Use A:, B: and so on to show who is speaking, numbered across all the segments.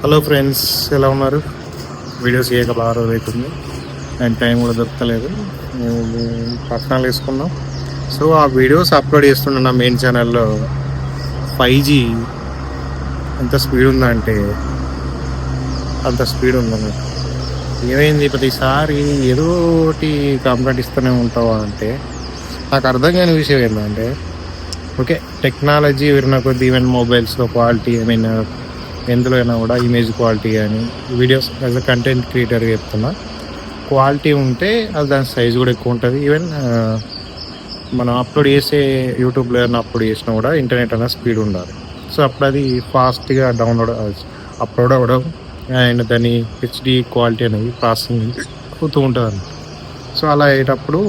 A: Hello friends, ఎలా ఉన్నారు? Videos చేయక బాగా రోజు అవుతుంది అండ్ టైం కూడా దొరకలేదు. మేము పట్టణాలు వేసుకున్నాం. సో ఆ వీడియోస్ అప్లోడ్ చేస్తున్న నా మెయిన్ ఛానల్లో 5G ఎంత స్పీడ్ ఉందంటే అంత స్పీడ్ ఉందన్నమాట. ఏమైంది ప్రతిసారి ఏదో ఒకటి కంప్లైంట్ ఇస్తూనే ఉంటావా అంటే నాకు అర్థం కాని విషయం ఏంటంటే, ఓకే టెక్నాలజీ విరిన కొద్ది ఈవెన్ మొబైల్స్లో క్వాలిటీ ఎందులో అయినా కూడా ఇమేజ్ క్వాలిటీ కానీ videos as a content creator చెప్తున్నా, క్వాలిటీ ఉంటే అది దాని సైజ్ కూడా ఎక్కువ ఉంటుంది. ఈవెన్ మనం అప్లోడ్ చేసే యూట్యూబ్లో ఏమైనా అప్లోడ్ చేసినా కూడా ఇంటర్నెట్ అనేది స్పీడ్ ఉండాలి. సో అప్పుడు అది ఫాస్ట్గా డౌన్లోడ్ అప్లోడ్ అవ్వడం అండ్ దాని హెచ్డి క్వాలిటీ అనేది ప్రాసెసింగ్ అవుతూ ఉంటుంది. సో అలా అయ్యేటప్పుడు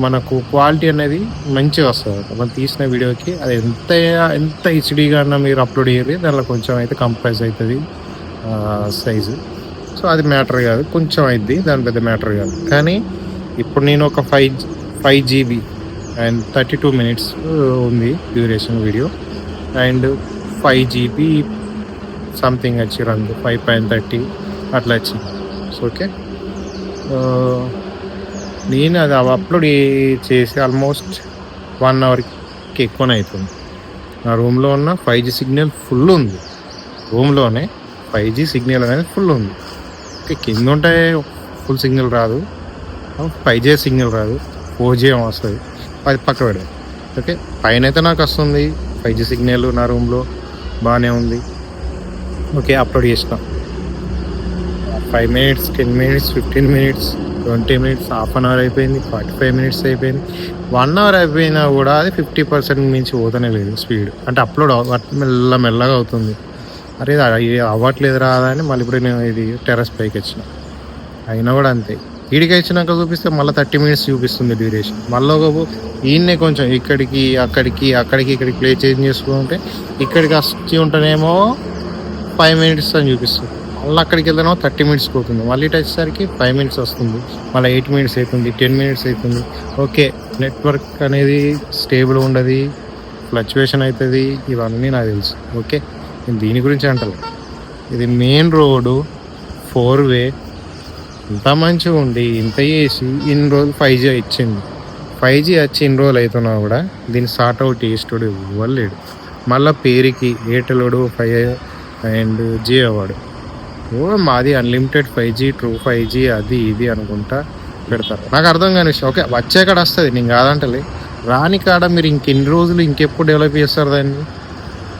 A: మనకు క్వాలిటీ అనేది మంచిగా వస్తుంది. మనం తీసిన వీడియోకి అది ఎంత హెచ్డీగా మీరు అప్లోడ్ చేయాలి, దానిలో కొంచెం అయితే కంప్రైజ్ అవుతుంది సైజు. సో అది మ్యాటర్ కాదు, కొంచెం అయింది, దాని పెద్ద మ్యాటర్ కాదు. కానీ ఇప్పుడు నేను ఒక 5 GB అండ్ 32 minutes ఉంది duration video and 5 GB something వచ్చి రంగు 5.30 అట్లా వచ్చింది. సో ఓకే, నేను అది అప్లోడ్ చేసి ఆల్మోస్ట్ 1 hourకి ఎక్కువనే అవుతుంది. నా రూమ్లో ఉన్న 5G సిగ్నల్ ఫుల్ ఉంది. రూమ్లోనే 5G సిగ్నల్ అనేది ఫుల్ ఉంది. ఓకే, కింద ఉంటే ఫుల్ సిగ్నల్ రాదు, 5G సిగ్నల్ రాదు, 4G వస్తుంది, అది పక్క పెడదాం. ఓకే, పైన అయితే నాకు వస్తుంది 5G సిగ్నల్, నా రూమ్లో బాగానే ఉంది. ఓకే, అప్లోడ్ చేసిన 5 minutes, 10 minutes, 15 minutes, 20 minutes, half an hour అయిపోయింది, 45 minutes అయిపోయింది, 1 hour అయిపోయినా కూడా అది 50% మించి పోతూనే లేదు స్పీడ్. అంటే అప్లోడ్ మెల్లగా అవుతుంది. అరే ఇది అవ్వట్లేదు రాదా అని మళ్ళీ ఇప్పుడు నేను ఇది టెర్రస్ పైకి వచ్చిన, అయినా కూడా అంతే. ఈడికి వచ్చినాక చూపిస్తే మళ్ళీ 30 minutes చూపిస్తుంది డ్యూరేషన్. మళ్ళీ ఈయన్నే కొంచెం ఇక్కడికి ప్లే చేంజ్ చేసుకుంటే ఇక్కడికి వచ్చి ఉంటేనేమో 5 minutes అని చూపిస్తుంది. మళ్ళీ అక్కడికి వెళ్తానో 30 minutes పోతుంది. మళ్ళీ ఇటు వచ్చేసరికి 5 minutes వస్తుంది, మళ్ళీ 8 minutes అవుతుంది, 10 minutes అవుతుంది. ఓకే, నెట్వర్క్ అనేది స్టేబుల్ ఉండదు, ఫ్లక్చువేషన్ అవుతుంది, ఇవన్నీ నాకు తెలుసు. ఓకే, నేను దీని గురించి అంటలేదు. ఇది మెయిన్ రోడ్డు 4-way ఇంత మంచిగా ఉండి ఇంత చేసి ఇన్ని రోజులు 5G ఇచ్చింది. 5G వచ్చి ఇన్ని రోజులు అవుతున్నా కూడా దీన్ని సార్ట్ అవుట్ చేసేటోడు ఇవ్వలేడు. మళ్ళీ పేరుకి ఎయిర్టెల్ 5 అండ్ జియో వాడు మాది అన్లిమిటెడ్ 5G, ట్రూ 5G అది ఇది అనుకుంటా పెడతారు. నాకు అర్థం కాని విషయం. ఓకే, వచ్చే కాడ వస్తుంది, నేను కాదంటలే, రాని కాడ మీరు ఇంకెన్ని రోజులు ఇంకెప్పుడు డెవలప్ చేస్తారు దాన్ని?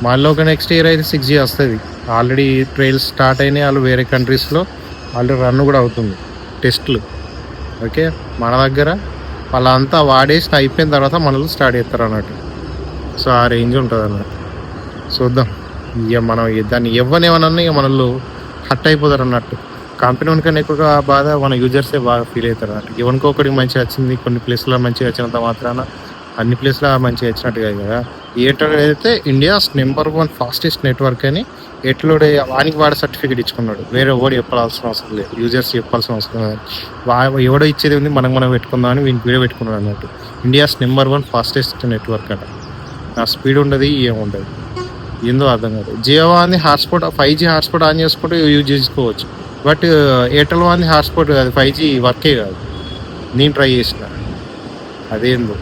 A: మళ్ళీ ఒక నెక్స్ట్ ఇయర్ అయితే 6G వస్తుంది. ఆల్రెడీ ట్రయల్స్ స్టార్ట్ అయినాయి, వాళ్ళు వేరే కంట్రీస్లో ఆల్రెడీ రన్ కూడా అవుతుంది టెస్ట్లు. ఓకే, మన దగ్గర వాళ్ళంతా వాడేసి అయిపోయిన తర్వాత మనల్ని స్టార్ట్ చేస్తారు అన్నట్టు. సో ఆ రేంజ్ ఉంటుంది అన్నట్టు. చూద్దాం, ఇక మనం దాన్ని ఇవ్వనేమన్నా ఇక మనల్ని హట్ అయిపోతారు అన్నట్టు. కంపెనీ కన్నా ఎక్కువగా బాధ మన యూజర్సే బాగా ఫీల్ అవుతారు అన్నట్టు. ఎవరికొకటికి మంచిగా వచ్చింది, కొన్ని ప్లేస్లో మంచిగా వచ్చినంత మాత్రాన అన్ని ప్లేస్లో మంచిగా వచ్చినట్టు కాదు కదా. ఎయిర్టెల్ అయితే ఇండియాస్ నెంబర్ 1 ఫాస్టెస్ట్ నెట్వర్క్ అని ఎయిర్టెల్ వానికి వాడే సర్టిఫికేట్ ఇచ్చుకున్నాడు. వేరే ఎవడు చెప్పాల్సిన అవసరం లేదు, యూజర్స్ చెప్పాల్సిన అవసరం లేదు. ఎవడో ఇచ్చేది ఉంది, మనం పెట్టుకుందాం అని వీనికి వీడియో పెట్టుకున్నాడు అన్నట్టు. ఇండియాస్ నెంబర్ 1 ఫాస్టెస్ట్ నెట్వర్క్ అట. నా స్పీడ్ ఉండదు, ఏముండదు, ఏందో అర్థం కాదు. జియో వాని హాట్స్పాట్ 5G హాట్స్పాట్ ఆన్ చేసుకుంటే యూజ్ చేసుకోవచ్చు, బట్ ఎయిర్టెల్ వాని హాట్స్పాట్ అది 5G వర్కే కాదు. నేను ట్రై చేసిన, అదేందో